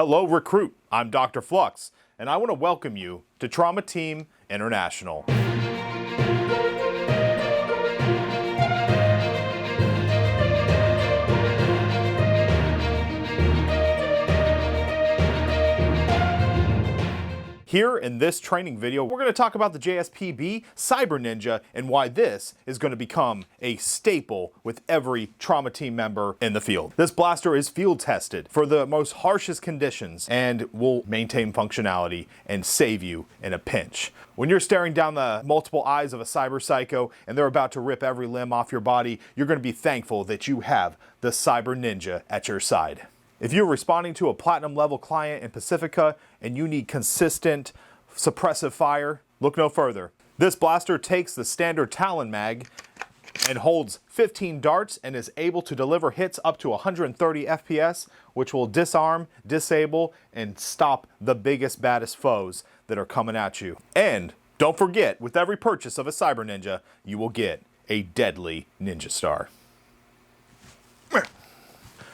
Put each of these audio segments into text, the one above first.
Hello, recruit. I'm DrFlux, and I want to welcome you to Trauma Team International. Here in this training video, we're going to talk about the JSPB CyberNinja and why this is going to become a staple with every trauma team member in the field. This blaster is field tested for the most harshest conditions and will maintain functionality and save you in a pinch. When you're staring down the multiple eyes of a cyber psycho and they're about to rip every limb off your body, you're going to be thankful that you have the CyberNinja at your side. If you're responding to a platinum level client in Pacifica and you need consistent suppressive fire, look no further. This blaster takes the standard Talon mag and holds 15 darts and is able to deliver hits up to 130 FPS, which will disarm, disable, and stop the biggest, baddest foes that are coming at you. And don't forget, with every purchase of a CyberNinja, you will get a deadly Ninja Star.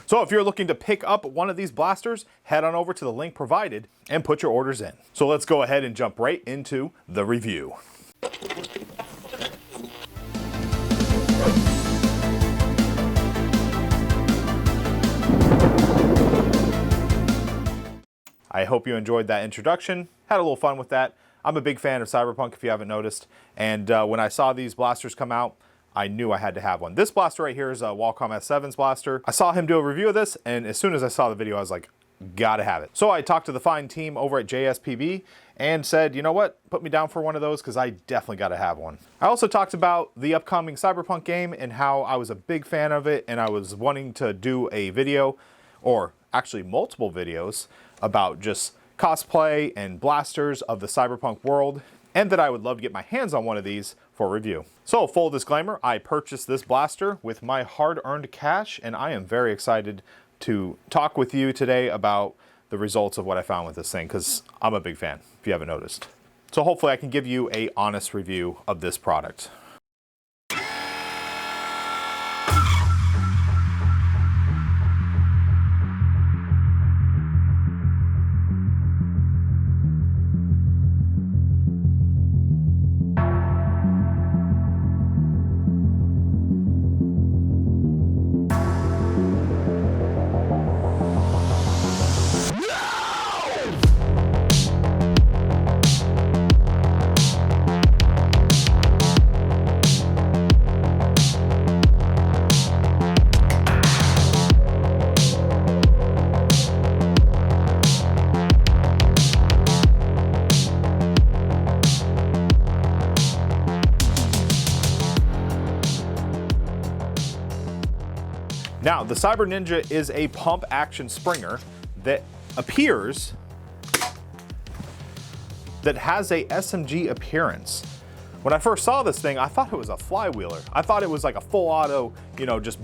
So if you're looking to pick up one of these blasters, head on over to the link provided and put your orders in. So let's go ahead and jump right into the review. I hope you enjoyed that introduction, had a little fun with that. I'm a big fan of Cyberpunk, if you haven't noticed, and when I saw these blasters come out, I knew I had to have one. This blaster right here is a Wacom S7's blaster. I saw him do a review of this, and as soon as I saw the video, I was like, gotta have it. So I talked to the fine team over at JSPB and said, you know what, put me down for one of those because I definitely gotta have one. I also talked about the upcoming Cyberpunk game and how I was a big fan of it and I was wanting to do a video, or actually multiple videos, about just cosplay and blasters of the Cyberpunk world, and that I would love to get my hands on one of these for review. So full disclaimer, I purchased this blaster with my hard-earned cash, and I am very excited to talk with you today about the results of what I found with this thing, because I'm a big fan, if you haven't noticed. So hopefully I can give you an honest review of this product. Now, the CyberNinja is a pump action springer that appears, that has a SMG appearance. When I first saw this thing, I thought it was a flywheeler. I thought it was like a full auto, you know, just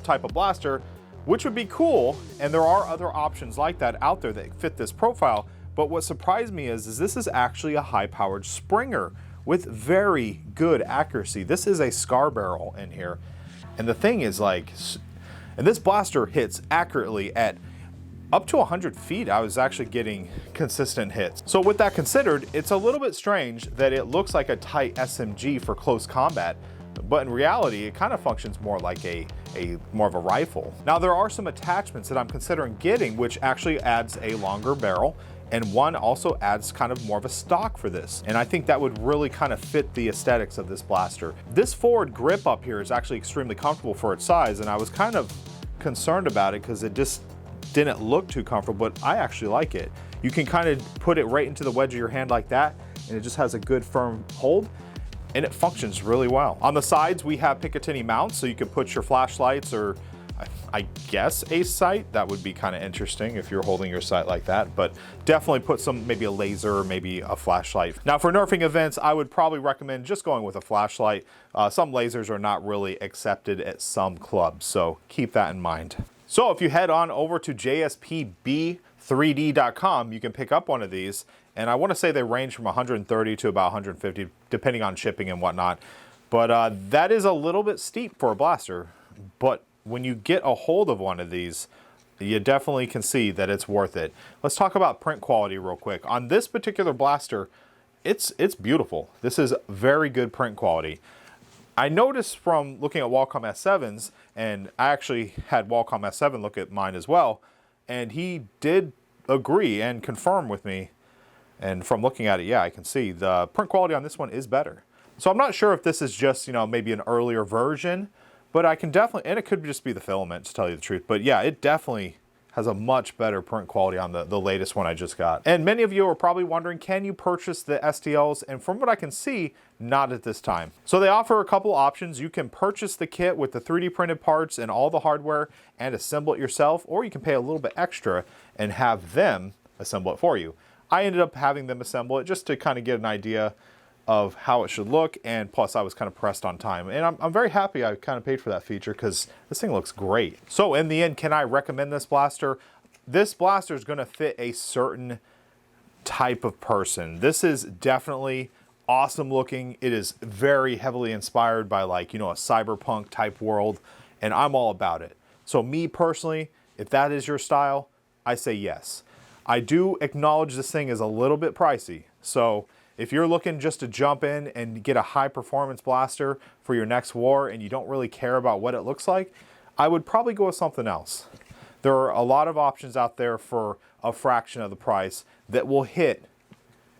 type of blaster, which would be cool. And there are other options like that out there that fit this profile. But what surprised me is this is actually a high powered springer with very good accuracy. This is a scar barrel in here. And the thing is like, and this blaster hits accurately at up to 100 feet. I was actually getting consistent hits. So with that considered, it's a little bit strange that it looks like a tight SMG for close combat, but in reality, it kind of functions more like more of a rifle. Now there are some attachments that I'm considering getting, which actually adds a longer barrel, and one also adds kind of more of a stock for this. And I think that would really kind of fit the aesthetics of this blaster. This forward grip up here is actually extremely comfortable for its size, and I was kind of concerned about it because it just didn't look too comfortable, but I actually like it. You can kind of put it right into the wedge of your hand like that, and it just has a good firm hold, and it functions really well. On the sides, we have Picatinny mounts, so you can put your flashlights or I guess a sight. That would be kind of interesting if you're holding your sight like that, but definitely put some, maybe a laser or maybe a flashlight. Now for nerfing events, I would probably recommend just going with a flashlight. Some lasers are not really accepted at some clubs, so keep that in mind. So if you head on over to JSPB3D.com, you can pick up one of these, and I want to say they range from 130 to about 150, depending on shipping and whatnot. But that is a little bit steep for a blaster, but when you get a hold of one of these, you definitely can see that it's worth it. Let's talk about print quality real quick. On this particular blaster, it's beautiful. This is very good print quality. I noticed from looking at Wacom S7s, and I actually had Wacom S7 look at mine as well, and he did agree and confirm with me. And from looking at it, yeah, I can see the print quality on this one is better. So I'm not sure if this is just, you know, maybe an earlier version, but I can definitely, and it could just be the filament to tell you the truth, but yeah, it definitely has a much better print quality on the latest one I just got. And many of you are probably wondering, can you purchase the STLs? And from what I can see, not at this time. So they offer a couple options. You can purchase the kit with the 3D printed parts and all the hardware and assemble it yourself, or you can pay a little bit extra and have them assemble it for you. I ended up having them assemble it just to kind of get an idea of how it should look, and plus I was kind of pressed on time. And I'm very happy I kind of paid for that feature because this thing looks great. So in the end, can I recommend this blaster? This blaster is going to fit a certain type of person. This is definitely awesome looking. It is very heavily inspired by, like, you know, a cyberpunk type world, and I'm all about it. So me personally, if that is your style, I say yes. I do acknowledge this thing is a little bit pricey. So if you're looking just to jump in and get a high performance blaster for your next war and you don't really care about what it looks like, I would probably go with something else. There are a lot of options out there for a fraction of the price that will hit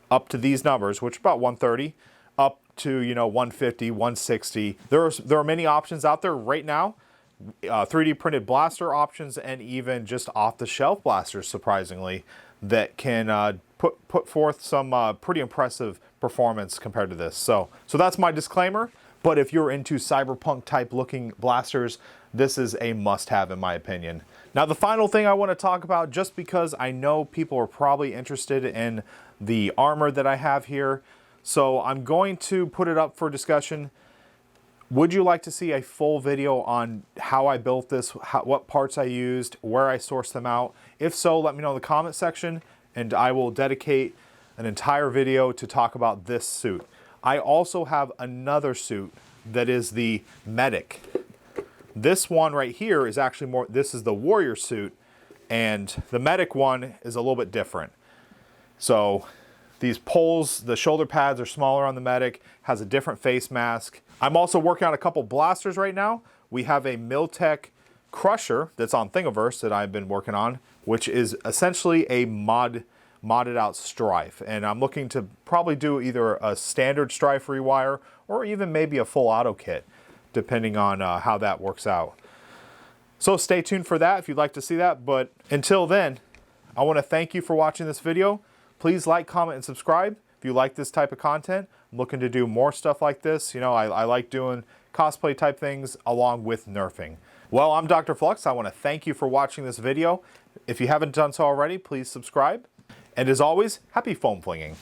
up to these numbers, which are about 130, up to, you know, 150, 160. There are many options out there right now. 3D printed blaster options, and even just off-the-shelf blasters, surprisingly, that can put forth some pretty impressive performance compared to this. So that's my disclaimer. But if you're into cyberpunk type looking blasters, this is a must-have in my opinion. Now the final thing I want to talk about, just because I know people are probably interested in the armor that I have here, so I'm going to put it up for discussion. Would you like to see a full video on how I built this, what parts I used, where I sourced them out? If so, let me know in the comment section, and I will dedicate an entire video to talk about this suit. I also have another suit that is the medic. This one right here is actually more, this is the warrior suit, and the medic one is a little bit different. So these poles, the shoulder pads are smaller on the medic, has a different face mask. I'm also working on a couple blasters right now. We have a Miltech Crusher that's on Thingiverse that I've been working on, which is essentially a modded out Strife. And I'm looking to probably do either a standard Strife rewire or even maybe a full auto kit, depending on how that works out. So stay tuned for that if you'd like to see that. But until then, I want to thank you for watching this video. Please like, comment, and subscribe if you like this type of content. I'm looking to do more stuff like this. You know, I like doing cosplay type things along with nerfing. Well, I'm DrFlux. I want to thank you for watching this video. If you haven't done so already, please subscribe. And as always, happy foam flinging.